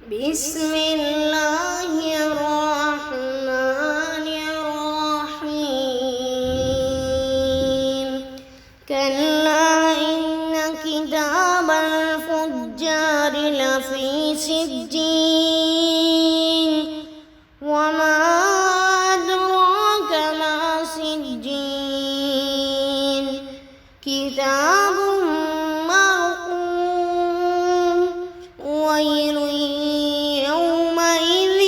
بسم اللہ الرحمن الرحیم کلا ان کتاب الفجار لفی سجین وما ادراک ما سجین کتاب مرقوم ویل يومئذ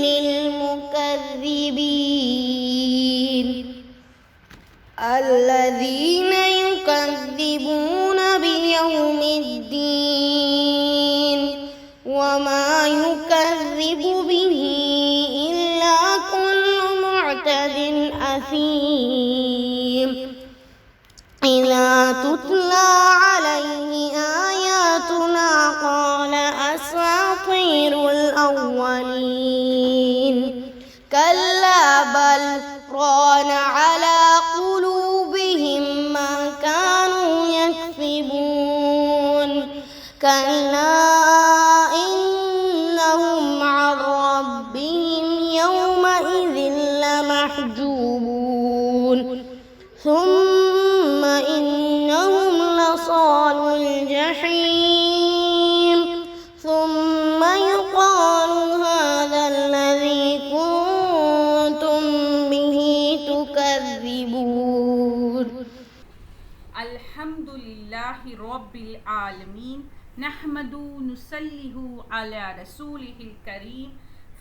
للمكذبين الذين يكذبون بيوم الدين وما يكذب به إلا كل معتد أثيم إذا تتلى عليه آياتنا قال أساطير الأولين كلا بل ران على قلوبهم ما كانوا يكسبون كلا إنهم عن ربهم يومئذ لمحجوبون ثم إنهم لصالو الجحيم ثم يقال هذا الذي كنتم به تكذبون الحمد لله رب العالمين نحمد نصلي على رسوله الكريم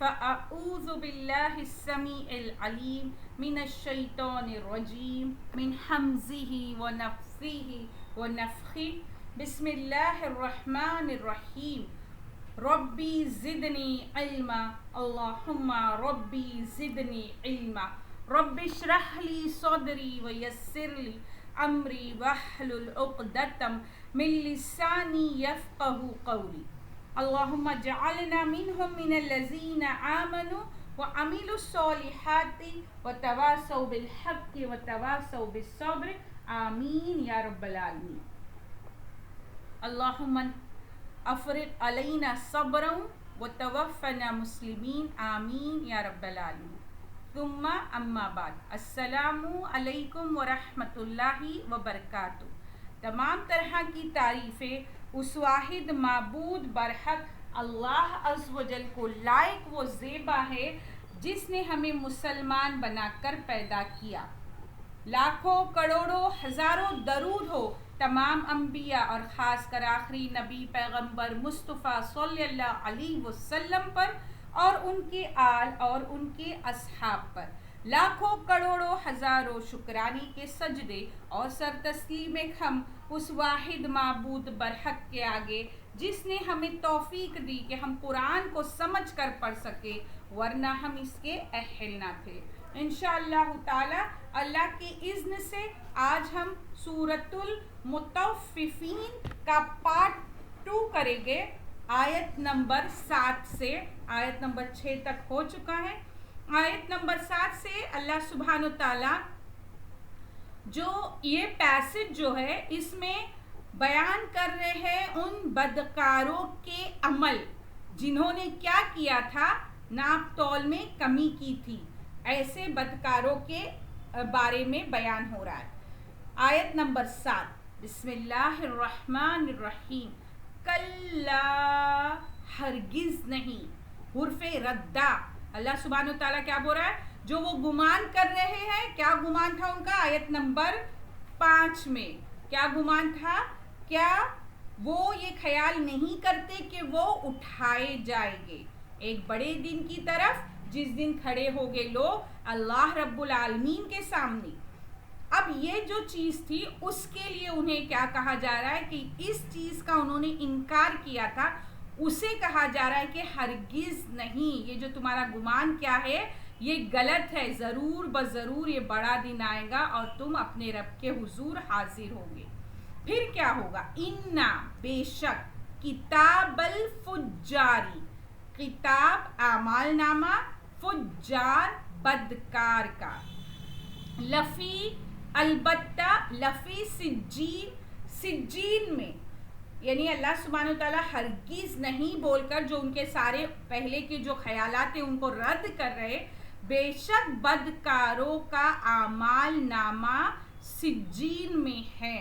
فأعوذ بالله السميع العليم من الشيطان الرجيم من حمزه ونفثه ونفخه بسم الله الرحمن الرحيم ربي زدني علما اللهم ربي زدني علما رب اشرح لي صدري ويسر لي امري واحلل عقدة من لساني يفقهوا قولي اللهم اجعلنا منهم من الذين آمنوا وعملوا الصالحات وتواصوا بالحق وتواصوا بالصبر آمين يا رب العالمين اللهم افرغ علينا صبرا وتوفنا مسلمين آمين يا رب العالمين ثم اما بعد السلام علیکم ورحمۃ اللہ وبرکاتہ۔ تمام طرح کی تعریفیں اس واحد معبود برحق اللہ عز و جل کو لائق و زیبا ہے جس نے ہمیں مسلمان بنا کر پیدا کیا۔ لاکھوں کروڑوں ہزاروں درود ہو تمام انبیاء اور خاص کر آخری نبی پیغمبر مصطفیٰ صلی اللہ علیہ وسلم پر اور ان کے آل اور ان کے اصحاب پر۔ لاکھوں کروڑوں ہزاروں شکرانے کے سجدے اور سر تسلیم خم اس واحد معبود برحق کے آگے جس نے ہمیں توفیق دی کہ ہم قرآن کو سمجھ کر پڑھ سکے ورنہ ہم اس کے اہل نہ تھے۔ انشاءاللہ تعالی اللہ کے اذن سے آج ہم سورۃ المطففین کا پارٹ 2 کریں گے، آیت نمبر 7 سے آیت نمبر 6 تک ہو چکا ہے۔ آیت نمبر 7 سے اللہ سبحانہ تعالی جو یہ پیسج جو ہے اس میں بیان کر رہے ہیں ان بدکاروں کے عمل جنہوں نے کیا کیا تھا، ناپ تول میں کمی کی تھی، ایسے بدکاروں کے بارے میں بیان ہو رہا ہے۔ آیت نمبر 7 بسم اللہ الرحمن الرحیم کلا ہرگز نہیں، حرف ردہ اللہ سبحانہ وتعالیٰ کیا بول رہا ہے، جو وہ گمان کر رہے ہیں، کیا گمان تھا ان کا، آیت نمبر 5 میں کیا گمان تھا، کیا وہ یہ خیال نہیں کرتے کہ وہ اٹھائے جائیں گے ایک بڑے دن کی طرف جس دن کھڑے ہوگے لوگ اللہ رب العالمین کے سامنے۔ اب یہ جو چیز تھی اس کے لیے انہیں کیا کہا جا رہا ہے کہ اس چیز کا انہوں نے انکار کیا تھا، اسے کہا جا رہا ہے کہ ہرگز نہیں، یہ جو تمہارا گمان کیا ہے یہ غلط ہے، ضرور بضرور یہ بڑا دن آئے گا اور تم اپنے رب کے حضور حاضر ہوں گے۔ پھر کیا ہوگا، اِنَّا بے شک، کتاب الفجاری، کتاب اعمال نامہ، فجار بدکار کا، لفی البتہ، لفی سجین، سجین میں، یعنی اللہ سبحانہ وتعالیٰ ہرگز نہیں بول کر جو ان کے سارے پہلے کے جو خیالات ہیں ان کو رد کر رہے، بے شک بدکاروں کا اعمال نامہ سجین میں ہے۔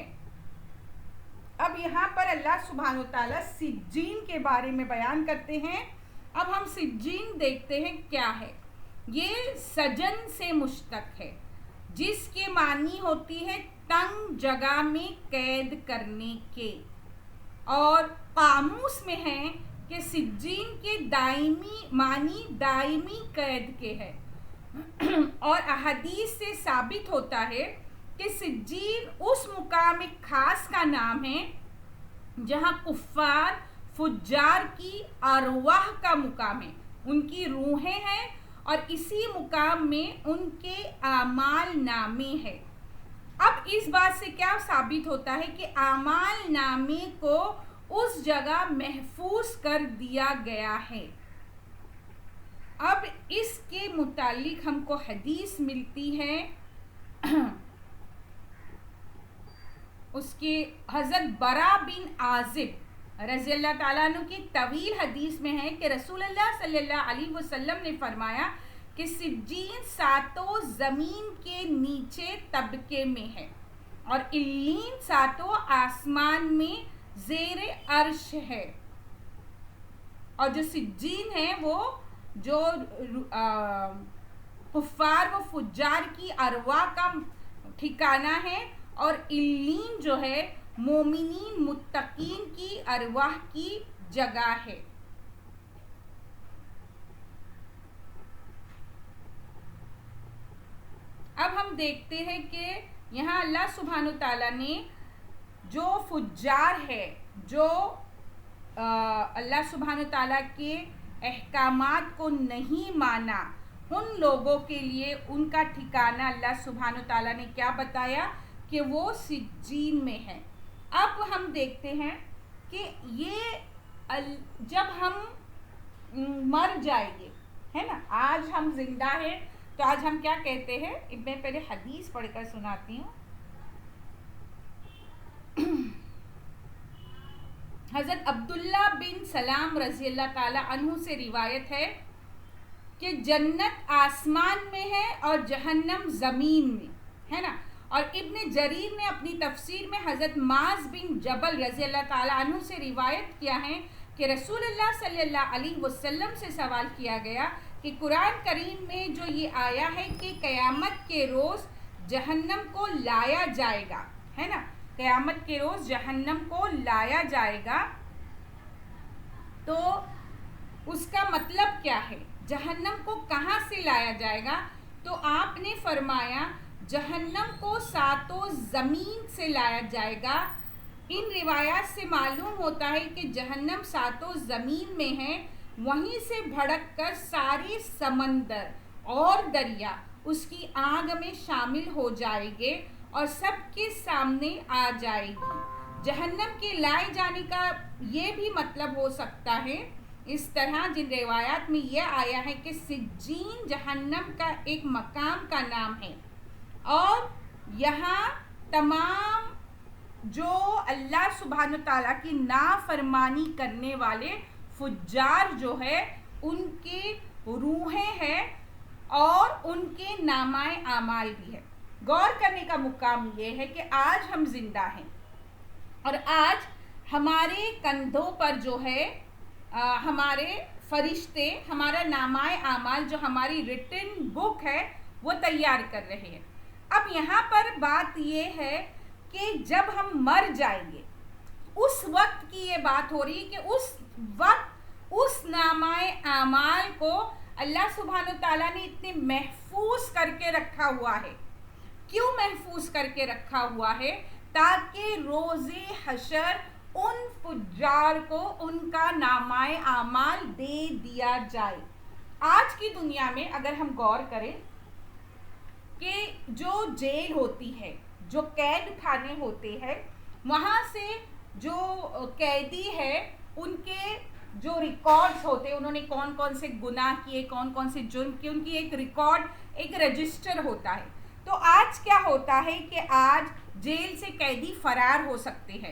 اب یہاں پر اللہ سبحانہ وتعالیٰ سجین کے بارے میں بیان کرتے ہیں۔ اب ہم سجین دیکھتے ہیں کیا ہے۔ یہ سجن سے مشتق ہے، جس کے معنی ہوتی ہے تنگ جگہ میں قید کرنے کے، اور قاموس میں ہے کہ سجین کے دائمی معنی دائمی قید کے ہے، اور احادیث سے ثابت ہوتا ہے کہ سجین اس مقام خاص کا نام ہے جہاں کفار فجار کی ارواح کا مقام ہے، ان کی روحیں ہیں، اور اسی مقام میں ان کے اعمال نامے ہے۔ اب اس بات سے کیا ثابت ہوتا ہے کہ اعمال نامے کو اس جگہ محفوظ کر دیا گیا ہے۔ اب اس کے متعلق ہم کو حدیث ملتی ہے، اس کے حضرت برا بن عازب رضی اللہ تعالیٰ عنہ کی طویل حدیث میں ہے کہ رسول اللہ صلی اللہ علیہ وسلم نے فرمایا کہ سجین ساتوں زمین کے نیچے طبقے میں ہے، اور علین ساتوں آسمان میں زیر عرش ہے، اور جو سجین ہے وہ جو کفار و فجار کی ارواح کا ٹھکانہ ہے، اور علین جو ہے مومنین متقین کی ارواح کی جگہ ہے۔ اب ہم دیکھتے ہیں کہ یہاں اللہ سبحانہ تعالیٰ نے جو فجار ہے، جو اللہ سبحانہ تعالیٰ کے احکامات کو نہیں مانا، ان لوگوں کے لیے ان کا ٹھکانہ اللہ سبحانہ تعالیٰ نے کیا بتایا کہ وہ سجین میں ہے۔ اب ہم دیکھتے ہیں کہ یہ جب ہم مر جائیں گے، ہے نا، آج ہم زندہ ہیں تو آج ہم کیا کہتے ہیں؟ میں پہلے حدیث پڑھ کر سناتی ہوں۔ حضرت عبداللہ بن سلام رضی اللہ تعالی عنہ سے روایت ہے کہ جنت آسمان میں ہے اور جہنم زمین میں، ہے نا، اور ابن جریر نے اپنی تفسیر میں حضرت معاذ بن جبل رضی اللہ تعالی عنہ سے روایت کیا ہے کہ رسول اللہ صلی اللہ علیہ وسلم سے سوال کیا گیا کہ قرآن کریم میں جو یہ آیا ہے کہ قیامت کے روز جہنم کو لایا جائے گا، ہے نا، قیامت کے روز جہنم کو لایا جائے گا، تو اس کا مطلب کیا ہے؟ جہنم کو کہاں سے لایا جائے گا؟ تو آپ نے فرمایا جہنم کو ساتوں زمین سے لایا جائے گا۔ ان روایات سے معلوم ہوتا ہے کہ جہنم ساتوں زمین میں ہے، وہیں سے بھڑک کر سارے سمندر اور دریا اس کی آگ میں شامل ہو جائیں گے اور سب کے سامنے آ جائے گی۔ جہنم کے لائے جانے کا یہ بھی مطلب ہو سکتا ہے، اس طرح جن روایات میں یہ آیا ہے کہ سجین جہنم کا ایک مقام کا نام ہے، اور یہاں تمام جو اللہ سبحانہ تعالیٰ کی نافرمانی کرنے والے فجار جو ہے ان کی روحیں ہیں اور ان کے نامہ اعمال بھی ہے۔ غور کرنے کا مقام یہ ہے کہ آج ہم زندہ ہیں، اور آج ہمارے کندھوں پر جو ہے ہمارے فرشتے ہمارا نامہ اعمال جو ہماری ریٹن بک ہے وہ تیار کر رہے ہیں۔ اب یہاں پر بات یہ ہے کہ جب ہم مر جائیں گے اس وقت کی یہ بات ہو رہی ہے کہ اس وقت اس نامہ اعمال کو اللہ سبحانہ تعالیٰ نے اتنے محفوظ کر کے رکھا ہوا ہے۔ کیوں محفوظ کر کے رکھا ہوا ہے؟ تاکہ روز حشر ان فجار کو ان کا نامہ اعمال دے دیا جائے۔ آج کی دنیا میں اگر ہم غور کریں کہ جو جیل ہوتی ہے، جو قید خانے ہوتے ہیں، وہاں سے جو قیدی ہے ان کے جو ریکارڈز ہوتے ہیں، انہوں نے کون کون سے گناہ کیے، کون کون سے جرم کیے، ان کی ایک ریکارڈ، ایک رجسٹر ہوتا ہے۔ تو آج کیا ہوتا ہے کہ آج جیل سے قیدی فرار ہو سکتے ہیں،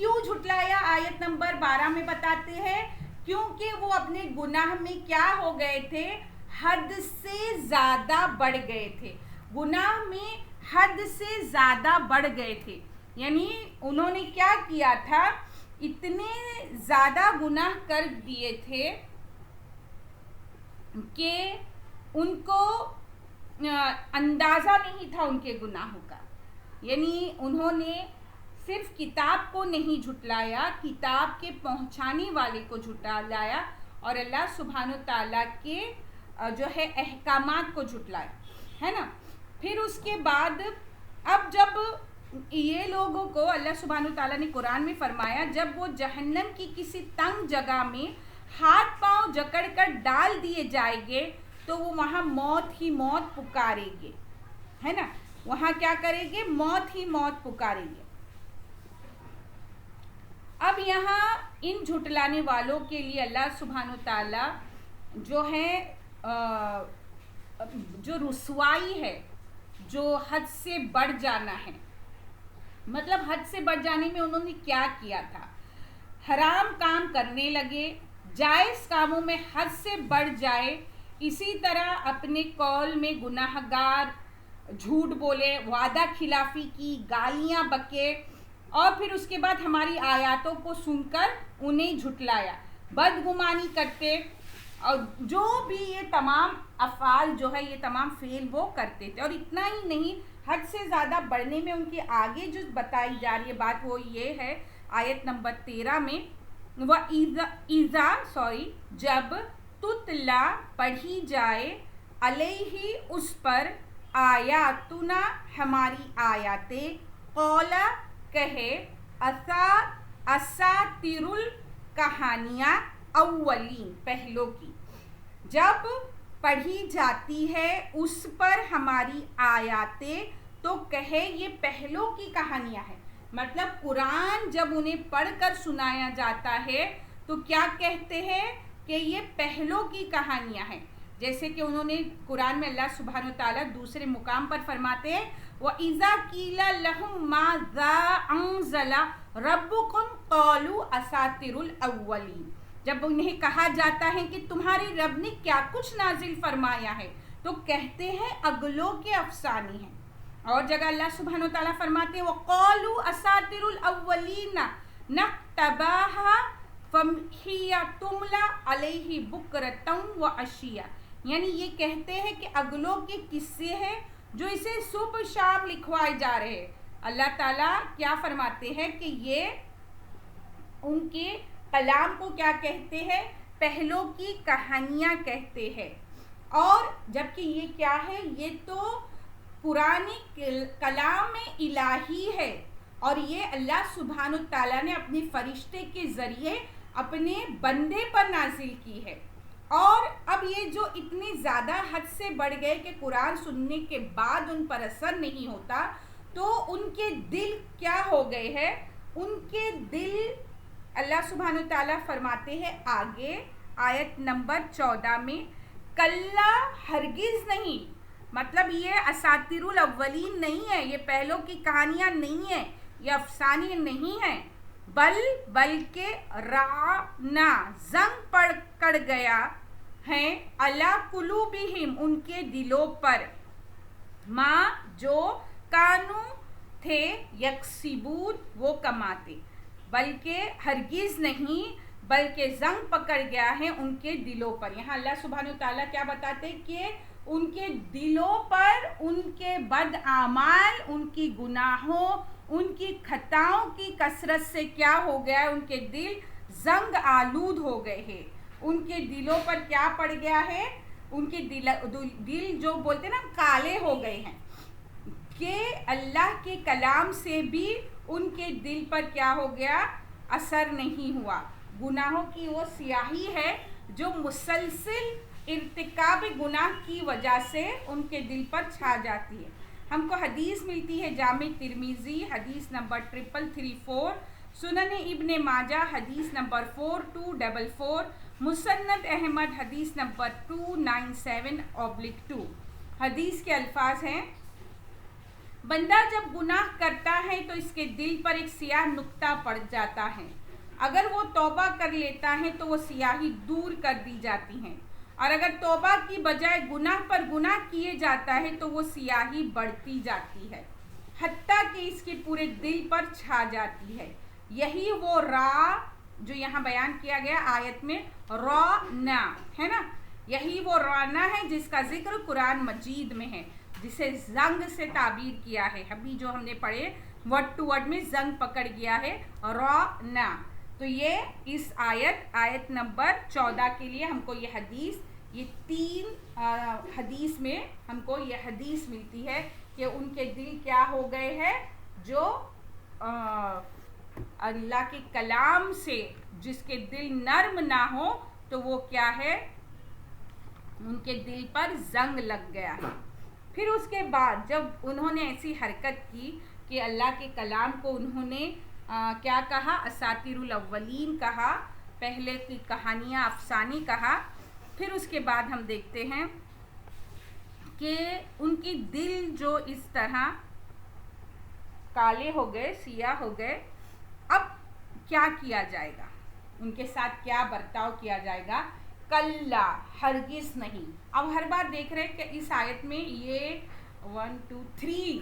کیوں جھٹلایا؟ آیت نمبر 12 میں بتاتے ہیں کیونکہ وہ اپنے گناہ میں کیا ہو گئے تھے؟ حد سے زیادہ بڑھ گئے تھے، گناہ میں حد سے زیادہ بڑھ گئے تھے. یعنی انہوں نے کیا کیا تھا؟ اتنے زیادہ گناہ کر دیے تھے کہ ان کو اندازہ نہیں تھا ان کے گناہوں کا. یعنی انہوں نے صرف کتاب کو نہیں جھٹلایا، کتاب کے پہنچانے والے کو جھٹلایا اور اللہ سبحانہ تعالیٰ کے جو ہے احکامات کو جھٹلایا، ہے نا. پھر اس کے بعد اب جب یہ لوگوں کو اللہ سبحانہ تعالیٰ نے قرآن میں فرمایا جب وہ جہنم کی کسی تنگ جگہ میں ہاتھ پاؤں جکڑ کر ڈال دیے جائیں گے تو وہ وہاں موت ہی موت پکاریں گے، ہے نا. وہاں کیا کریں گے؟ موت ہی موت پکاریں گے. اب یہاں ان جھٹلانے والوں کے لیے اللہ سبحانہ تعالیٰ جو ہے جو رسوائی ہے، جو حد سے بڑھ جانا ہے، مطلب حد سے بڑھ جانے میں انہوں نے کیا کیا تھا؟ حرام کام کرنے لگے، جائز کاموں میں حد سے بڑھ جائے، اسی طرح اپنے قول میں گناہ گار، جھوٹ بولے، وعدہ خلافی کی، گالیاں بکے اور پھر اس کے بعد ہماری آیاتوں کو سن کر انہیں جھٹلایا، بدگمانی کرتے اور جو بھی یہ تمام افعال جو ہے یہ تمام فعل وہ کرتے تھے. اور اتنا ہی نہیں، حد سے زیادہ بڑھنے میں ان کی آگے جو بتائی جا رہی ہے بات وہ یہ ہے آیت نمبر 13 میں جب تتلا پڑھی جائے علیہ اس پر آیاتنا ہماری آیاتیں قولا کہے اساطیر کہانیاں اولین پہلوں کی. جب پڑھی جاتی ہے اس پر ہماری آیاتیں تو کہے یہ پہلوں کی کہانیاں ہیں. مطلب قرآن جب انہیں پڑھ کر سنایا جاتا ہے تو کیا کہتے ہیں کہ یہ پہلوں کی کہانیاں ہیں. جیسے کہ انہوں نے قرآن میں اللہ سبحانہ تعالیٰ دوسرے مقام پر فرماتے ہیں وَإِذَا قِيلَ لَهُم مَاذَا أَنزَلَ رَبُّكُمْ قَالُوا أَسَاطِيرُ الْأَوَّلِينَ. جب انہیں کہا جاتا ہے کہ تمہاری رب نے کیا کچھ نازل فرمایا ہے تو کہتے ہیں اگلوں کے افسانے ہیں. اور جگہ اللہ سبحانہ تعالیٰ فرماتے ہیں وَقَالُوا أَسَاطِيرُ الْأَوَّلِينَ نَكْتَبَاهَا فَهِيَ تُمْلَى عَلَيْهِ بُكْرَةً وَعَشِيًّا. یعنی یہ کہتے ہیں کہ اگلوں کے قصے ہیں جو اسے صبح شام لکھوائے جا رہے ہیں. اللہ تعالیٰ کیا فرماتے ہیں کہ یہ ان کے کلام کو کیا کہتے ہیں؟ پہلوں کی کہانیاں کہتے ہیں. اور جبکہ یہ کیا ہے؟ یہ تو پرانے کلام الہی ہے اور یہ اللہ سبحانہ تعالیٰ نے اپنے فرشتے کے ذریعے اپنے بندے پر نازل کی ہے. اور اب یہ جو اتنے زیادہ حد سے بڑھ گئے کہ قرآن سننے کے بعد ان پر اثر نہیں ہوتا تو ان کے دل کیا ہو گئے ہیں؟ ان کے دل اللہ سبحانہ تعالیٰ فرماتے ہیں آگے آیت نمبر 14 میں کلا ہرگز نہیں. مطلب یہ اساطیر الاولین نہیں ہے، یہ پہلوں کی کہانیاں نہیں ہیں، یہ افسانے نہیں ہیں، بلکہ رانا زنگ پڑ گیا ہے علی قلوبہم ان کے دلوں پر ماں جو کانو تھے یکسبون وہ کماتے. بلکہ ہرگز نہیں بلکہ زنگ پکڑ گیا ہے ان کے دلوں پر. یہاں اللہ سبحانہ تعالیٰ کیا بتاتے ہیں کہ ان کے دلوں پر ان کے بد اعمال، ان کی گناہوں، ان کی خطاؤں کی کثرت سے کیا ہو گیا ہے؟ ان کے دل زنگ آلود ہو گئے ہیں. ان کے دلوں پر کیا پڑ گیا ہے؟ ان کے دل جو بولتے ہیں نا کالے ہو گئے ہیں کہ اللہ کے کلام سے بھی ان کے دل پر کیا ہو گیا؟ اثر نہیں ہوا. گناہوں کی وہ سیاہی ہے جو مسلسل ارتکاب گناہ کی وجہ سے ان کے دل پر چھا جاتی ہے. ہم کو حدیث ملتی ہے جامع ترمذی حدیث نمبر 3334، سنن ابن ماجہ حدیث نمبر 4244، مسند احمد حدیث نمبر 297/2. حدیث کے الفاظ ہیں بندہ جب گناہ کرتا ہے تو اس کے دل پر ایک سیاہ نقطہ پڑ جاتا ہے. اگر وہ توبہ کر لیتا ہے تو وہ سیاہی دور کر دی جاتی ہیں, اور اگر توبہ کی بجائے گناہ پر گناہ کیے جاتا ہے تو وہ سیاہی بڑھتی جاتی ہے, حتیٰ کہ اس کے پورے دل پر چھا جاتی ہے. یہی وہ راہ جو یہاں بیان کیا گیا آیت میں, رانا ہے نا, یہی وہ رانا ہے جس کا ذکر قرآن مجید میں ہے, جسے زنگ سے تعبیر کیا ہے. ابھی جو ہم نے پڑھے ورڈ ٹو ورڈ میں زنگ پکڑ گیا ہے, رانا. تو یہ اس آیت نمبر 14 کے لیے ہم کو یہ حدیث, یہ 3 حدیث میں ہم کو یہ حدیث ملتی ہے کہ ان کے دل کیا ہو گئے ہیں, جو اللہ کے کلام سے جس کے دل نرم نہ ہو تو وہ کیا ہے, ان کے دل پر زنگ لگ گیا ہے. پھر اس کے بعد جب انہوں نے ایسی حرکت کی کہ اللہ کے کلام کو انہوں نے کیا کہا, اساطیر الاولین کہا, پہلے کی کہانیاں افسانے کہا. پھر اس کے بعد ہم دیکھتے ہیں کہ ان کی دل جو اس طرح کالے ہو گئے, سیاہ ہو گئے. اب کیا کیا جائے گا, ان کے ساتھ کیا برتاؤ کیا جائے گا؟ کلا, ہرگز نہیں. اب ہر بار دیکھ رہے کہ اس آیت میں یہ 1 2 3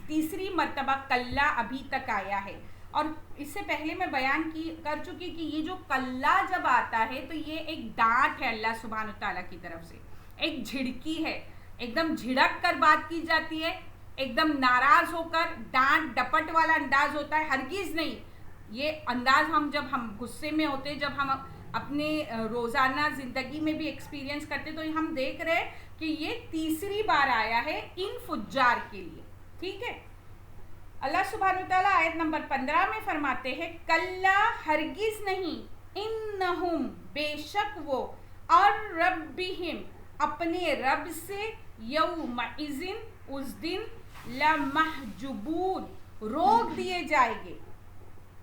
تیسری مرتبہ کلا ابھی تک آیا ہے, اور اس سے پہلے میں بیان کر چکی کہ یہ جو کلا جب آتا ہے تو یہ ایک ڈانٹ ہے اللہ سبحانہ تعالیٰ کی طرف سے, ایک جھڑکی ہے, ایک دم جھڑک کر بات کی جاتی ہے, ایک دم ناراض ہو کر ڈانٹ ڈپٹ والا انداز ہوتا ہے. ہرگز نہیں. یہ انداز جب ہم غصے میں ہوتے, جب ہم اپنے روزانہ زندگی میں بھی ایکسپیرینس کرتے, تو ہم دیکھ رہے کہ یہ تیسری بار آیا ہے ان فجار کے لیے. ٹھیک ہے. اللہ سبحانہ وتعالیٰ آیت نمبر 15 میں فرماتے ہیں, کلا, ہرگز نہیں, انہم, بے شک وہ, اور ربہم, اپنے رب سے, یومئذن, اس دن, لمحجوبون, روک دیے جائیں گے,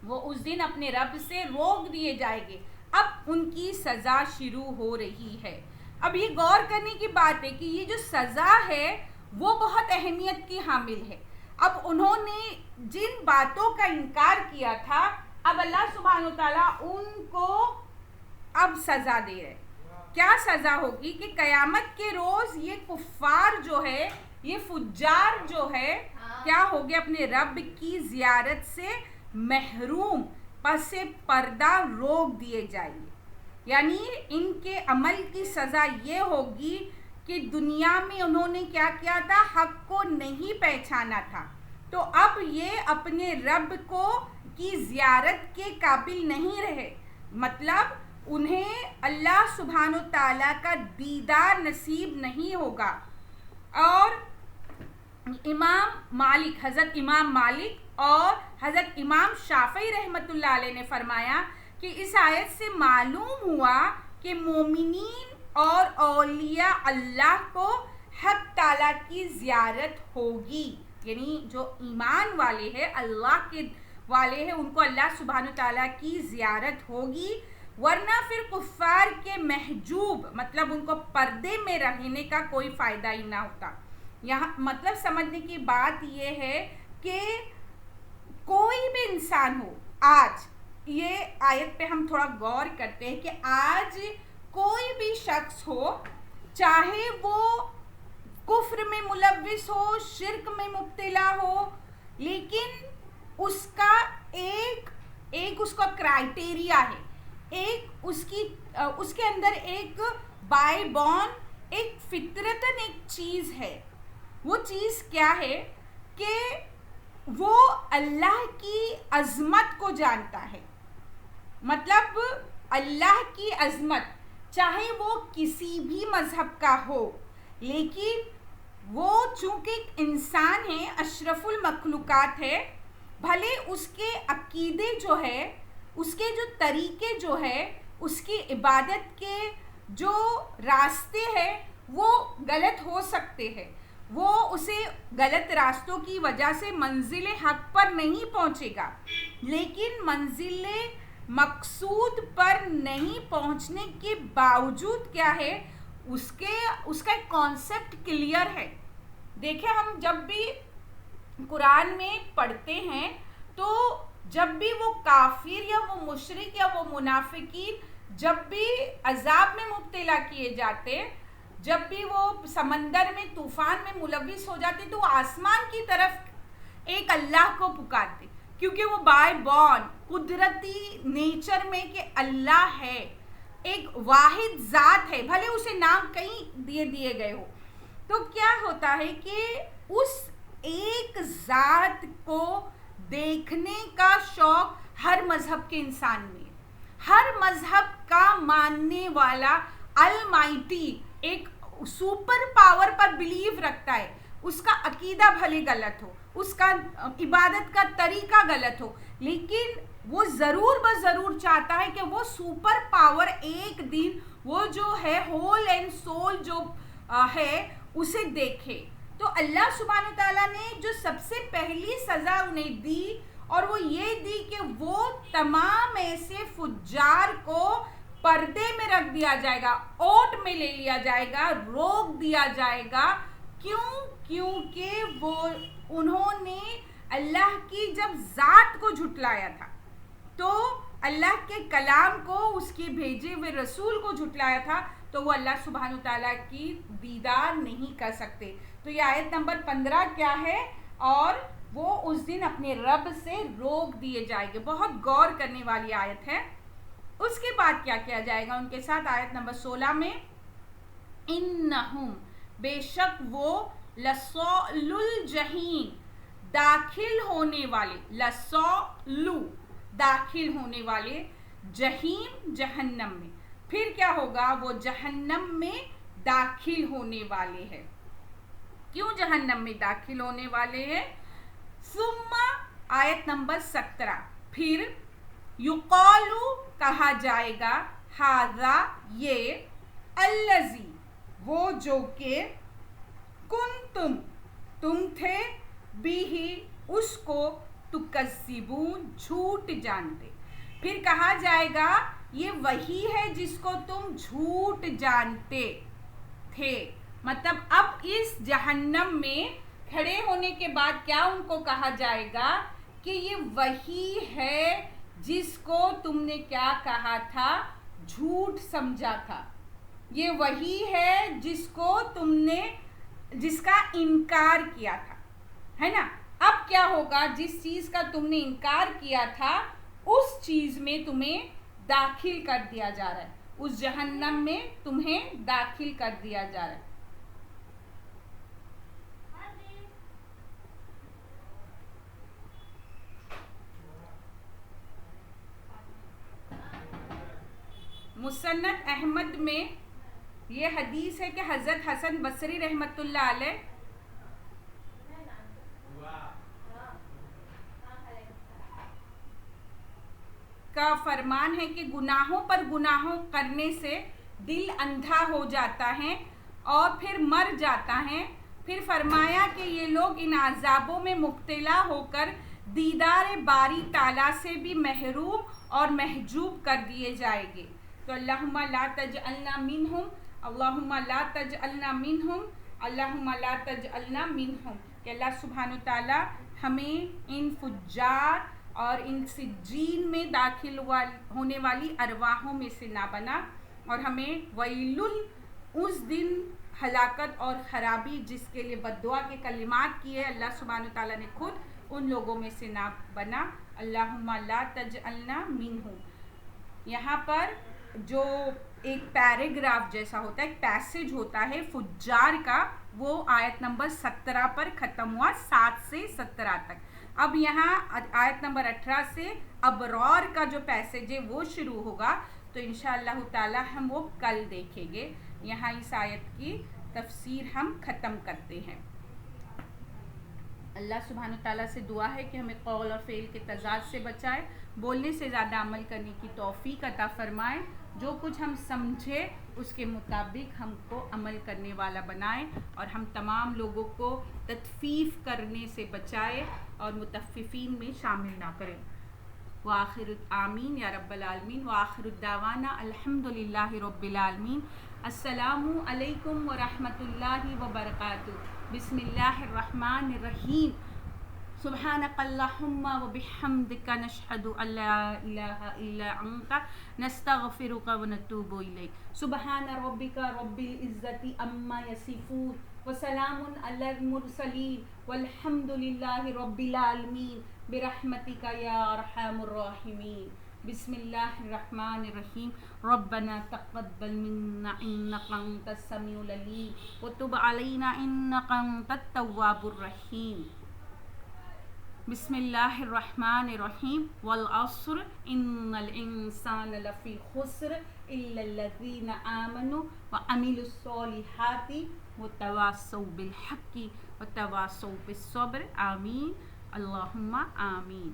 وہ اس دن اپنے رب سے روک دیے جائیں گے. اب ان کی سزا شروع ہو رہی ہے. اب یہ غور کرنے کی بات ہے کہ یہ جو سزا ہے وہ بہت اہمیت کی حامل ہے. اب انہوں نے جن باتوں کا انکار کیا تھا, اب اللہ سبحانہ وتعالیٰ ان کو اب سزا دے رہے. کیا سزا ہوگی کہ قیامت کے روز یہ کفار جو ہے, یہ فجار جو ہے, کیا ہوگے, اپنے رب کی زیارت سے محروم, پس پردہ روک دیے جائیں گے. یعنی ان کے عمل کی سزا یہ ہوگی کہ دنیا میں انہوں نے کیا کیا تھا, حق کو نہیں پہچانا تھا, تو اب یہ اپنے رب کو کی زیارت کے قابل نہیں رہے. مطلب انہیں اللہ سبحانہ تعالیٰ کا دیدار نصیب نہیں ہوگا. اور امام مالک, حضرت امام مالک اور حضرت امام شافعی رحمۃ اللہ علیہ نے فرمایا کہ اس آیت سے معلوم ہوا کہ مومنین اور اولیاء اللہ کو حق تعالیٰ کی زیارت ہوگی. یعنی جو ایمان والے ہیں, اللہ کے والے ہیں, ان کو اللہ سبحانہ تعالیٰ کی زیارت ہوگی. ورنہ پھر کفار کے محجوب, مطلب ان کو پردے میں رہنے کا کوئی فائدہ ہی نہ ہوتا. یہاں مطلب سمجھنے کی بات یہ ہے کہ کوئی بھی انسان ہو, آج یہ آیت پہ ہم تھوڑا غور کرتے ہیں کہ آج کوئی بھی شخص ہو, چاہے وہ کفر میں ملوث ہو, شرک میں مبتلا ہو, لیکن اس کا ایک اس کا کرائٹیریا ہے, ایک اس کے اندر ایک بائی بورن, ایک فطرتاً ایک چیز ہے. وہ چیز کیا ہے کہ وہ اللہ کی عظمت کو جانتا ہے. مطلب اللہ کی عظمت, چاہے وہ کسی بھی مذہب کا ہو, لیکن وہ چونکہ ایک انسان ہے, اشرف المخلوقات ہے, بھلے اس کے عقیدے جو ہے, اس کے جو طریقے جو ہے, اس کی عبادت کے جو راستے ہیں وہ غلط ہو سکتے ہیں, وہ اسے غلط راستوں کی وجہ سے منزل حق پر نہیں پہنچے گا, لیکن منزل مقصود پر نہیں پہنچنے کے باوجود کیا ہے, اس کا ایک کانسیپٹ کلیئر ہے. دیکھیں, ہم جب بھی قرآن میں پڑھتے ہیں تو جب بھی وہ کافر یا وہ مشرک یا وہ منافقین جب بھی عذاب میں مبتلا کیے جاتے، جب بھی وہ سمندر میں طوفان میں ملوث ہو جاتے، تو وہ آسمان کی طرف ایک اللہ کو پکارتے، کیونکہ وہ بائی بورن قدرتی نیچر میں کہ اللہ ہے، ایک واحد ذات ہے، بھلے اسے نام کہیں دیے گئے ہو. تو کیا ہوتا ہے کہ اس ایک ذات کو دیکھنے کا شوق ہر مذہب کے انسان میں، ہر مذہب کا ماننے والا المائٹی ایک سپر پاور پر بلیو رکھتا ہے. اس کا عقیدہ بھلے غلط ہو، اس کا عبادت کا طریقہ غلط ہو، لیکن وہ ضرور چاہتا ہے کہ وہ سپر پاور ایک دن وہ جو ہے ہول اینڈ سول جو ہے اسے دیکھے. تو اللہ سبحانہ وتعالیٰ نے جو سب سے پہلی سزا انہیں دی اور وہ یہ دی کہ وہ تمام ایسے فجار کو پردے میں رکھ دیا جائے گا، اوٹ میں لے لیا جائے گا، روک دیا جائے گا. کیونکہ وہ انہوں نے اللہ کی جب ذات کو جھٹلایا تھا، تو اللہ کے کلام کو، اس کے بھیجے ہوئے رسول کو جھٹلایا تھا، تو وہ اللہ سبحانہ تعالیٰ کی دیدار نہیں کر سکتے. تو یہ آیت نمبر 15 کیا ہے؟ اور وہ اس دن اپنے رب سے روک دیے جائیں گے. بہت غور کرنے والی آیت ہے. اس کے بعد کیا کیا جائے گا ان کے ساتھ؟ آیت نمبر 16 میں انہم، بے شک وہ، لصال الجحیم، داخل ہونے والے، لصالو، داخل ہونے والے، جہیم، جہنم میں. پھر کیا ہوگا؟ وہ جہنم میں داخل ہونے والے ہیں. کیوں جہنم میں داخل ہونے والے ہیں؟ ثم، آیت نمبر 17، پھر یقالو، کہا جائے گا، ھذا، یہ، الذی، وہ جو کہ، کنتم، تم تھے، بھی، اس کو، تکذبون، جھوٹ جانتے. پھر کہا جائے گا یہ وہی ہے جس کو تم جھوٹ جانتے تھے. مطلب اب اس جہنم میں کھڑے ہونے کے بعد کیا ان کو کہا جائے گا کہ یہ وہی ہے جس کو تم نے کیا کہا تھا؟ جھوٹ سمجھا تھا. یہ وہی ہے جس کو تم نے، جس کا انکار کیا تھا، ہے نا. اب کیا ہوگا؟ جس چیز کا تم نے انکار کیا تھا اس چیز میں تمہیں داخل کر دیا جا رہا ہے، اس جہنم میں تمہیں داخل کر دیا جا رہا ہے. مسند احمد میں یہ حدیث ہے کہ حضرت حسن بصری رحمۃ اللہ علیہ کا فرمان ہے کہ گناہوں پر گناہوں کرنے سے دل اندھا ہو جاتا ہے اور پھر مر جاتا ہے. پھر فرمایا کہ یہ لوگ ان عذابوں میں مبتلا ہو کر دیدار باری تعالیٰ سے بھی محروم اور محجوب کر دیے جائیں گے. تو اللہم لا تجعلنا منہم، اللہم لا تجعلنا منہم، اللہم لا تجعلنا منہم، کہ اللہ سبحانہ تعالیٰ ہمیں ان فجار اور ان سجین میں داخل ہونے والی ارواحوں میں سے نہ بنا، اور ہمیں ویل، اس دن ہلاکت اور خرابی جس کے لیے بد دعا کے کلمات کیے اللہ سبحانہ تعالیٰ نے خود، ان لوگوں میں سے نہ بنا. اللہم لا تجعلنا منہم. یہاں پر جو ایک پیراگراف جیسا ہوتا ہے، ایک پیسج ہوتا ہے فجار کا، وہ آیت نمبر 17 پر ختم ہوا، 7 سے 17 تک. اب یہاں آیت نمبر 18 سے ابرار کا جو پیسج ہے وہ شروع ہوگا. تو انشاءاللہ تعالی ہم وہ کل دیکھیں گے. یہاں اس آیت کی تفسیر ہم ختم کرتے ہیں. اللہ سبحانہ تعالیٰ سے دعا ہے کہ ہمیں قول اور فعل کے تضاد سے بچائے، بولنے سے زیادہ عمل کرنے کی توفیق عطا فرمائے. جو کچھ ہم سمجھے اس کے مطابق ہم کو عمل کرنے والا بنائے، اور ہم تمام لوگوں کو تطفیف کرنے سے بچائے اور متففین میں شامل نہ کریں. وآخر آمین یا رب العالمین. وآخر الدعوانا الحمدللہ رب العالمین. السلام علیکم ورحمۃ اللہ وبرکاتہ. بسم اللہ الرحمن الرحیم. سبحانك اللهم وبحمدك نشهد أن لا إله إلا أنت نستغفرك ونتوب إليك. سبحان ربك رب العزة عما يصفون وسلام على المرسلين والحمد لله رب العالمين برحمتك يا أرحم الراحمين. بسم الله الرحمن الرحيم. ربنا تقبل منا إنك أنت السميع العليم وتب علينا إنك أنت التواب الرحيم. بسم الله الرحمن الرحيم. والعصر إن الإنسان لفي خسر إلا الذين آمنوا وعملوا الصالحات وتواصوا بالحق وتواصوا بالصبر. آمين اللهم آمين.